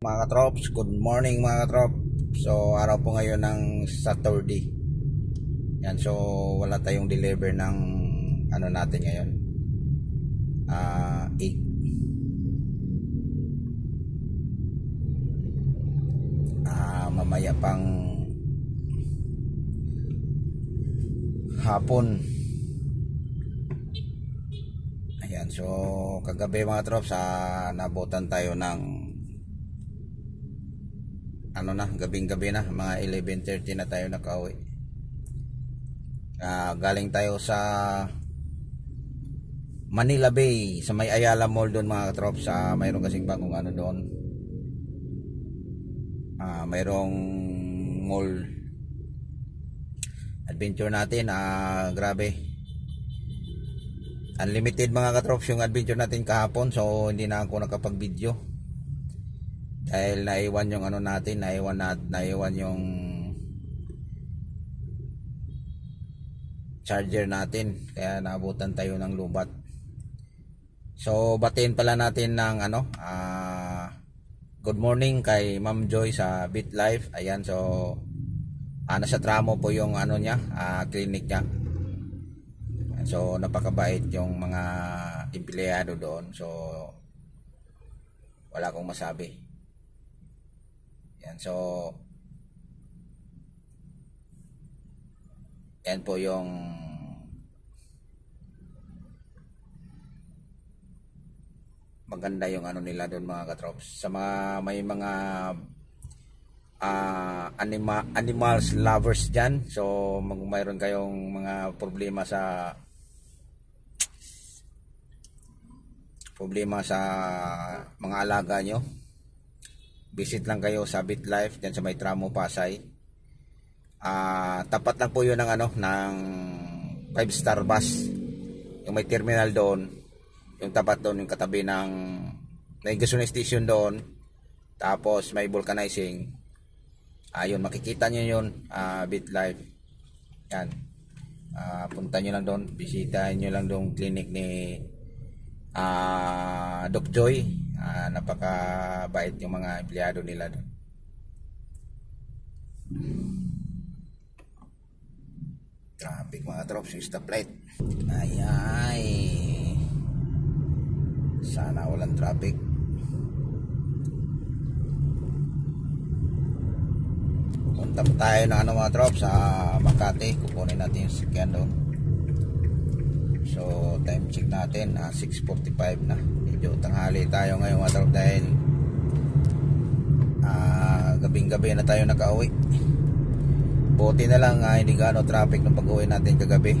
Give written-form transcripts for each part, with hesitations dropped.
Mga katrops, good morning mga katrops. So araw po ngayon ng Saturday. Yan, so wala tayong deliver ng ano natin ngayon. Egg. Mamaya pang hapon. Ayan, so kagabi mga katrops, nabutan tayo ng gabing-gabi na, mga 11:30 na tayo nakauwi. Galing tayo sa Manila Bay, sa may Ayala Mall doon mga katrops. Mayroon kasing bagong ano doon. Mayroong mall adventure natin. Grabe. Unlimited mga katrops yung adventure natin kahapon, so hindi na ako nakapag-video. Dahil naiwan yung ano natin, naiwan yung charger natin, kaya naabutan tayo ng lubat. So batiin pala natin ng good morning kay Ma'am Joy sa BitLife. Ayan, so nasa tramo po yung ano niya, clinic niya. So napakabait yung mga empleyado doon, so wala akong masabi. Yan, so yan po yung maganda yung ano nila doon mga katrops. Sa mga may mga animals lovers dyan, so mayroon kayong mga problema sa mga alaga nyo, visit lang kayo sa BitLife dyan sa may Tramo, Pasay. Tapat lang po yun ng ng 5-star bus, yung may terminal doon, yung tapat doon, yung katabi ng may gasoline station doon, tapos may vulcanizing. Yun, makikita nyo yun, BitLife. Yan, punta nyo lang doon, bisitahin nyo lang doon clinic ni Doc Joy. Napakabait yung mga empleyado nila doon. Traffic mga trops, yung stoplight. Ay, sana walang traffic. Punta pa tayo ng mga trops sa Makati. Kukunin natin yung sakyan doon. So time check natin, 6:45 na. Medyo tanghali tayo ngayon mga trops, dahil gabing-gabi na tayo nakauwi. Buti na lang hindi gaano traffic nung pag-uwi natin kagabi.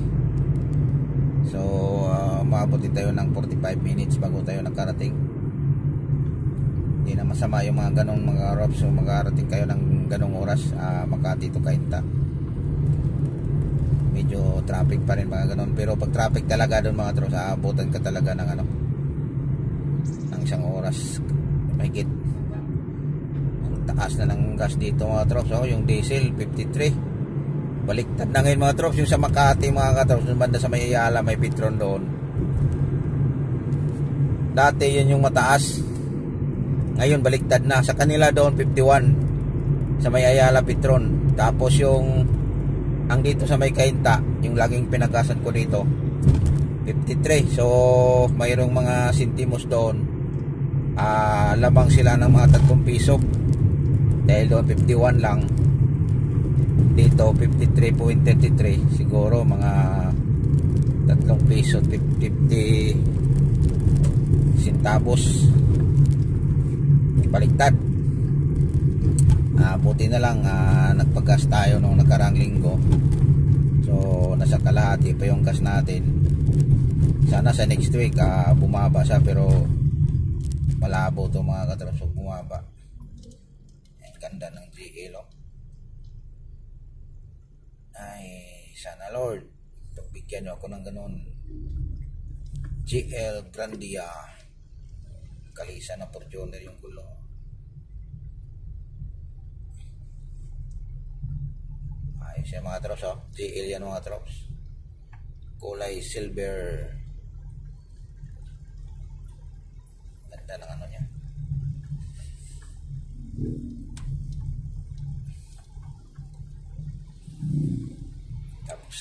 So maabuti tayo ng 45 minutes bago tayo nakarating. Hindi na masama yung mga ganong mga rops, so makarating kayo ng ganong oras, Makati to Cainta. Medyo traffic pa rin mga ganon, pero pag traffic talaga doon mga trops, aabutan ka talaga ng ng isang oras mahigit. Ang taas na ng gas dito mga trops. Yung diesel 53, baliktad na ngayon mga trops. Yung sa Makati mga trops, yung banda sa may Ayala, may Petron doon, dati yun yung mataas, ngayon baliktad na. Sa kanila doon 51 sa may Ayala Petron, tapos yung ang dito sa may Cainta, yung laging pinagasan ko dito, 53. So mayroong mga sentimos doon, lamang sila ng mga 3 piso, dahil doon 51 lang, dito 53.33, siguro mga 3 piso 50 centavos baliktad. Buti na lang nagpagas tayo nung nakarang linggo, so nasa kalahati pa yung gas natin. Sana sa next week bumaba siya, pero malabo to mga katrops, bumaba. Ang ganda ng GL, ay sana Lord pagbigyan nyo ako ng ganun. GL Grandia, kalisa na Fortuner yung gulong. Ayos yan mga trops, GL yan mga trops, kulay silver. Ganda ng ano niya.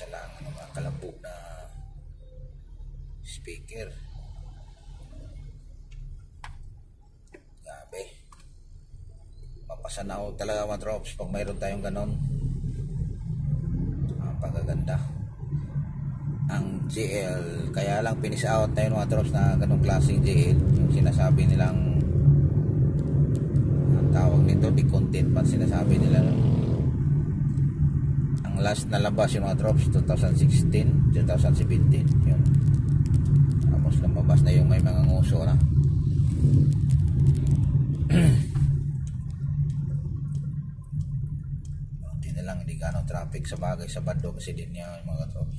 isa lang mga kalabo na speaker. Grabe, mapasanaw talaga mga trops pag mayroon tayong ganon. Pagaganda ang GL, kaya lang finish out tayo mga trops na ganong klaseng GL, yung sinasabi nilang ang tawag nito di content pa sinasabi nila. Ang last na labas yung mga trops 2016 2017 yun, tapos lumabas na yung may mga nguso na. Lang hindi gano'ng traffic sa bagay sa Bando kasi din niya mga tropa.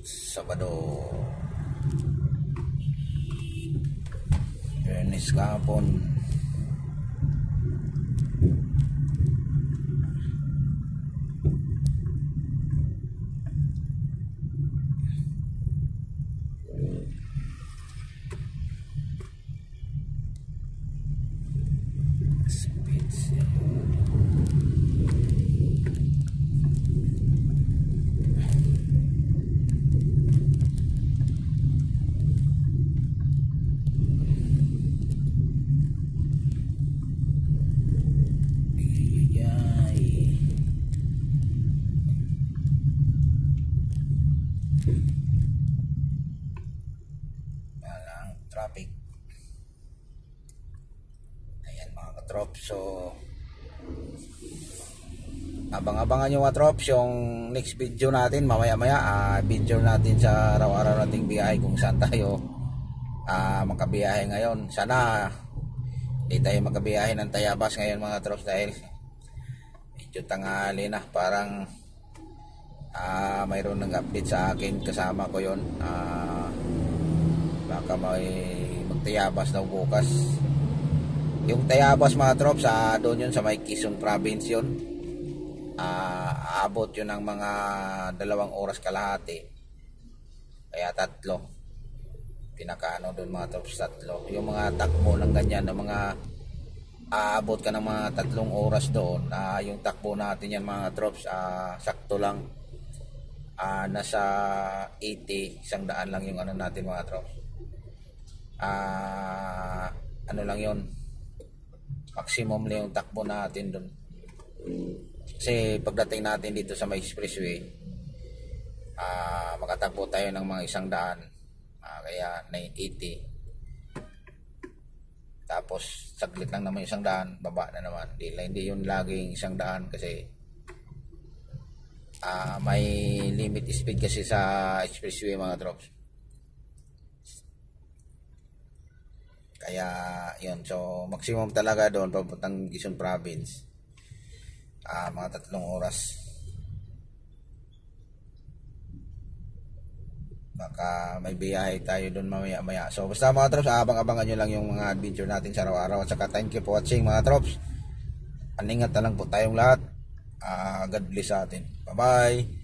Sabado Ernest kahapon traffic. Ayan mga katrops, so abang-abangan nyo mga trops yung next video natin mamaya maya. Video natin sa araw-araw nating biyahe kung saan tayo makabiyahe ngayon. Sana hindi tayo makabiyahe ng Tayabas ngayon mga trops dahil medyo tanghali na, parang mayroon nag-update sa akin, kasama ko yon. Baka may magtayabas daw bukas. Yung Tayabas mga trops, doon yun sa may Quezon Province yun. Aabot yun ng mga 2 oras kalahati, kaya 3 pinakaano doon mga trops, 3. Yung mga takbo ng ganyan na mga aabot ka ng mga 3 oras doon, yung takbo natin yan mga trops, sakto lang, nasa 80, 100 lang yung ano natin mga trops. Ano lang yun, maximum lang yung takbo natin doon. Kasi pagdating natin dito sa may expressway, makatakbo tayo ng mga 100, kaya 80. Tapos saglit lang naman yung 100, baba na naman. Hindi yun laging 100 kasi may limit speed kasi sa expressway mga drops. Kaya yun, so maximum talaga doon papuntang Quezon Province, mga 3 oras. Baka may biyahe tayo doon mamaya maya. So basta mga trops, abang-abangan nyo lang yung mga adventure natin sa araw-araw. At saka thank you for watching mga trops. Aningat na lang po tayong lahat. God bless sa atin. Bye bye.